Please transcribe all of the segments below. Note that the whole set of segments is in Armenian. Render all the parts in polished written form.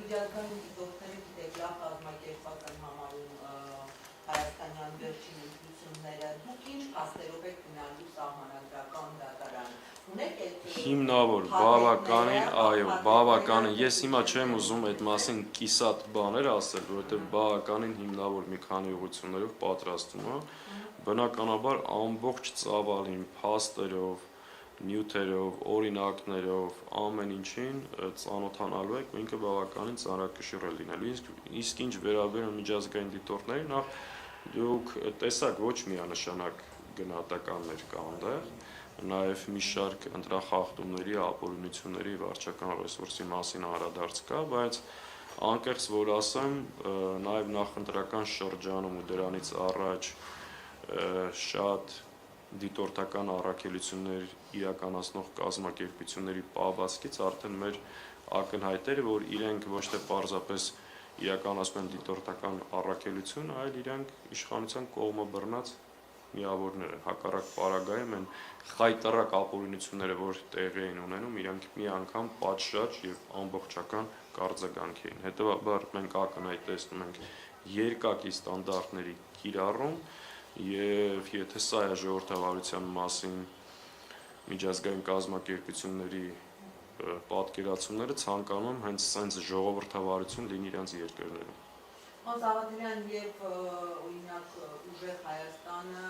միջազգային դիտորդները գիտեք լավ կազմակերպված են համարում հայաստանյան վերջին ընտրությունները, դուք ինչ փաստերով եք գնալու սահմանադրական դատարան, ունեք այդ հիմնավոր, բավականին, այո, բավականին, ես հիմա չեմ ուզում այդ մասին կիսատ բաներ ասել, որովհետև բավականին հիմնավոր մի քանի ուղղություններով պատրաստում է, բնականաբար ամբողջ ծավալին, փաստերով, նյութերով, օրինակներով, ամեն ինչին ծանոթանալու եք ու ինքը բավականին ծանրակշիռ է լինելու, իսկ ինչ վերաբերում միջազգային դիտորդներին, նախ դուք տեսակ ոչ միանշանակ գնահատականներ կա այնտեղ, նաև մի շարք ընտրախախտումների, ապօրինությունների, վարչական ռեսուրսի մասին անդրադարձ կա, բայց անկեղծ որ ասեմ, նաև նախընտրական շրջանում ու դրանից առաջ շատ դիտորդական առաքելություններ իրականացնող կազմակերպությունների պահվածքից արդեն մեր ակնհայտ էր, որ իրենք ոչ թե պարզապես իրականացնում են դիտորդական առաքելություն, այլ իրենք իշխանության կողմը բռնած միավորներ են, հակառակ պարագայում են խայտառակ ապօրինությունները, որ տեղի էին ունենում, իրենք մի անգամ պատշաճ եւ ամբողջական կարձագանք էին։ Հետևաբար մենք ակնհայտ տեսնում ենք երկակի ստանդարտների կիրառում եւ եթե սա է ժողովրդավարության մասին միջազգային կազմակերպությունների պատկերացումները ցանկանում հենց սենց ժողովրդավարություն լինի իրենց երկրներում։ Ազատելյան եւ օրինակ ուժեղ Հայաստանը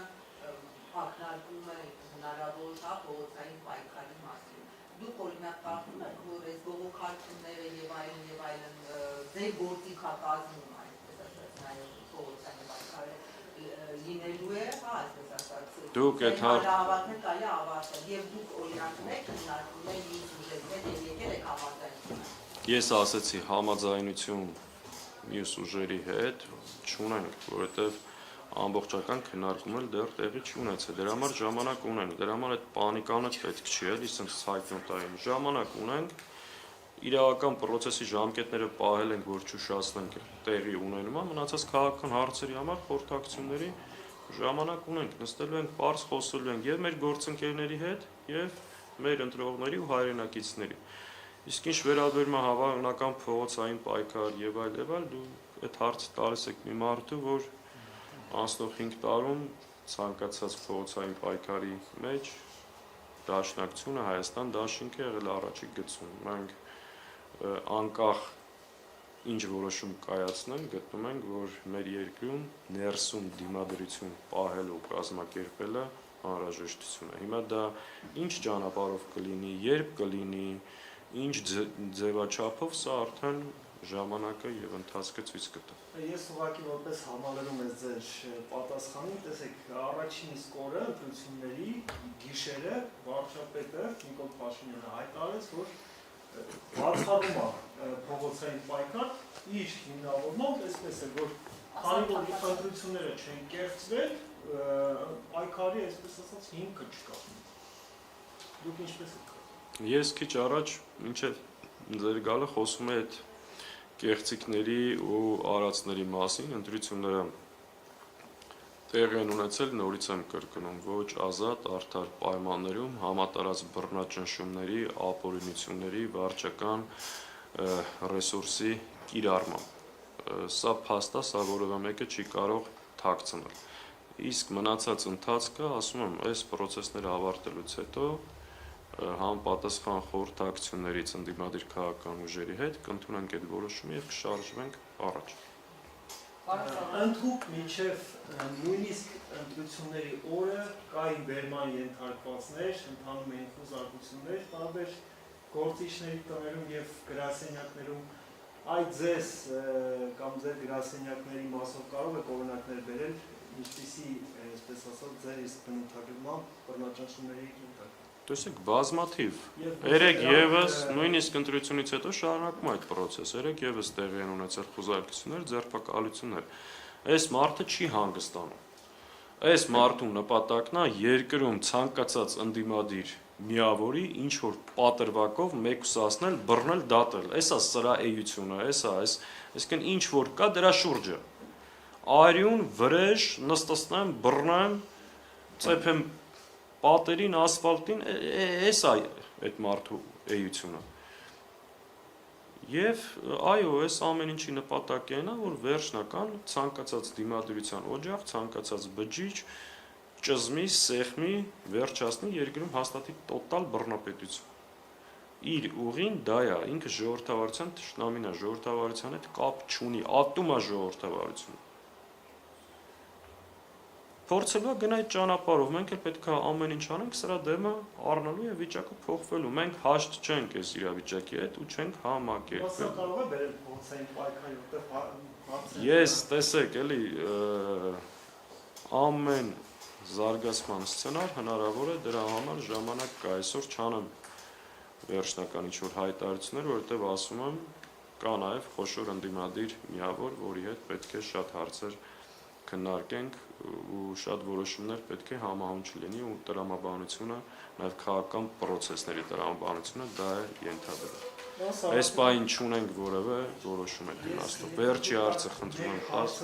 ակնարկում է հնարավոր փողոցային պայքարի մասին։ Դուք օրինակ կարծում եք, որ այս բողոքարկումները եւ այլն ձեր գործիքակազմում այսպես ասած նաեւ փողոցային պայքարը լինելու է, այսպես ասած, դուք այդ հավաքնել կարելի է ավարտել եւ դուք օրինակ եք հնարքում եք ինչ ուժերի հետ եւ եկել եք համաձայնություն։ Ես ասեցի համաձայնություն մյուս ուժերի հետ չունենք, որովհետեւ ամբողջական քննարկումն դեռ տեղի չունեցել։ Դրա համար ժամանակ ունենք, դրա համար այդ պանիկանը պետք չի, էլի, ասենք ցայտնոտային ժամանակ ունենք։ Իրավական process-ի ժամկետները պահել ենք, որ չուշացնենք տեղի ունենումը, մնացած քաղաքական հարցերի համար խորհրդակցությունների ժամանակ ունենք, նստելու ենք, պարզ խոսելու ենք եւ մեր գործընկերների հետ, եւ մեր ընտրողների ու հայրենակիցների։ Իսկ ինչ վերաբերում է հավանական փողոցային պայքար եւ այլ, դու այդ հարցը տալիս եք մի մարդու, որ անցնող 5 տարում ցանկացած փողոցային պայքարի մեջ դաշնակցությունը Հայաստան դաշինքը եղել առաջի գծում։ Մենք անկախ ինչ որոշում կայացնենք, գտնում ենք, որ մեր երկրում ներսում դիմադրություն պահելու կազմակերպելը անհրաժեշտություն է։ Հիմա դա ինչ ճանապարհով կլինի, երբ կլինի, ինչ ձևաչափով, սա արդեն ժամանակը եւ ընթացքը ցույց կտա։ Ես ուղղակի որպես համալրում ես ձեր պատասխանին, տեսեք, առաջին իսկ օրը ընտրությունների գիշերը վարչապետը Նիկոլ Փաշինյանը հայտարարեց, որ բացառում է փողոցային պայքար, իր հիմնավորմամբ այսպես է, որ քանի որ ընտրությունները չեն կերծվել, պայքարի այսպես ասած հիմքը չկա։ Դուք ինչպես եք կարծում։ Ես քիչ առաջ մինչև ձեր գալը խոսում եմ այդ կեղծիքների ու արածների մասին, ընտրությունները տեղի են ունեցել, նորից եմ կրկնում, ոչ ազատ, արդար պայմաններում, համատարած բռնաճնշումների, ապօրինությունների, վարչական ռեսուրսի կիրառմամբ։ Սա փաստ է, սա որևէ մեկը չի կարող թաքցնել։ Իսկ մնացած ընթացքը, ասում եմ, այս process-ները ավարտելուց հետո համապատասխան խորհրդակցություններից ընդդիմադիր քաղաքական ուժերի հետ կընդունենք այդ որոշումը եւ կշարժվենք առաջ։ Ընդհուպ մինչև նույնիսկ ընտրությունների օրը կային բերման ենթարկվածներ, ընթանում էին խոզարկություններ տարբեր գործիչների տներում եւ գրասենյակներում, այդ ձեզ կամ ձեր գրասենյակների մասով կարող եք օրինակներ բերել, ինչպիսի, այսպես ասած, ձեր իսկ բնութագրման բռնաճնշումների ենթարկվում։ Տեսեք, բազմաթիվ։ Երեք եւս նույնիսկ ընտրությունից հետո շարունակում այդ process-ը, երեք եւս տեղի են ունեցել խոզարկություններ, ձերբակալություններ։ Այս մարդը չի հանգստանում։ Այս մարդու նպատակն է երկրում ցանկացած ընդդիմադիր միավորի ինչ որ պատրվակով մեկուսացնել, բռնել, դատել։ Էսա սրա էությունը, այսինքն ինչ որ կա դրա շուրջը։ Արյուն, վրեժ, նստացնեմ, բռնեմ, ծեփեմ պատերին, ասֆալտին, էս է այդ մարդու էությունը։ Եվ այո, այս ամեն ինչի նպատակը այն է, որ վերջնական ցանկացած դիմադրության օջախ, ցանկացած բջիջ, ճզմի, սեղմի, վերջացնի երկրում հաստատի տոտալ բռնապետություն։ Իր ուղին դա է, ինքը ժողովրդավարության թշնամին է, ժողովրդավարության հետ կապ չունի, ատում է ժողովրդավարությունը։ Փորձելու է գնալ այդ ճանապարհով, մենք էլ պետք է ամեն ինչ անենք սրա դեմը առնելու եւ վիճակը փոխվելու։ Մենք հաշտ չենք այս իրավիճակի հետ ու չենք համակերպվել։ Սա կարող է բերել փորձային պայքարի, որտեղ Ես տեսեք, էլի ամեն զարգացման սցենար հնարավոր է, դրա համար ժամանակ կա, այսօր չանեմ վերջնական ինչ-որ հայտարարություններ, որովհետև ասում եմ, կա նաև խոշոր ընդդիմադիր միավոր, որի հետ պետք է շատ հարցեր քննարկենք ու շատ որոշումներ պետք է համահունչ լինի ու տրամաբանությունը, նաև քաղաքական պրոցեսների տրամաբանությունը դա է ենթադրում։ Այս պահին չունենք որևէ որոշում այդ իմաստով։ Վերջի հարցը խնդրում եմ տաս։